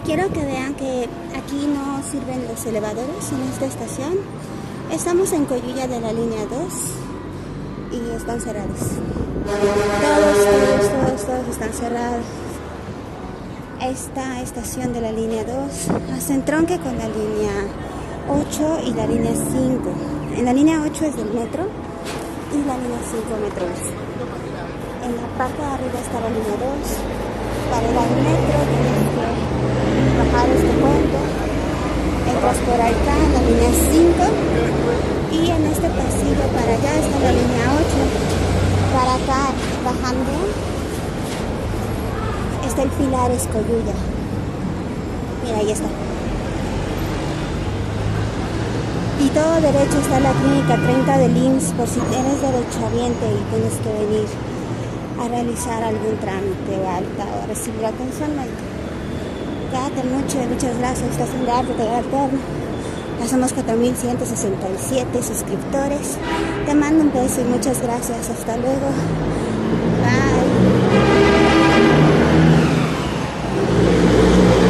Quiero que vean que aquí no sirven los elevadores en esta estación. Estamos en Coyulla de la línea 2 y están cerrados. Todos están cerrados. Esta estación de la línea 2 hace entronque con la línea 8 y la línea 5. En la línea 8 es del metro y la línea 5 metrobús. En la parte de arriba está la línea 2. Para ir al metro tienes que bajar este puente, entras por acá en la línea 5 y en este pasillo para allá está la línea 8. Para acá bajando está el Pilares Coyulla. Mira, ahí está. Y todo derecho está la clínica 30 del IMSS por si eres derechohabiente y tienes que venir a realizar algún trámite o alta o a recibir atención médica. Quédate muchas gracias. Estás en Arte Alterno. Ya somos 4,167 suscriptores. Te mando un beso y muchas gracias. Hasta luego. Bye.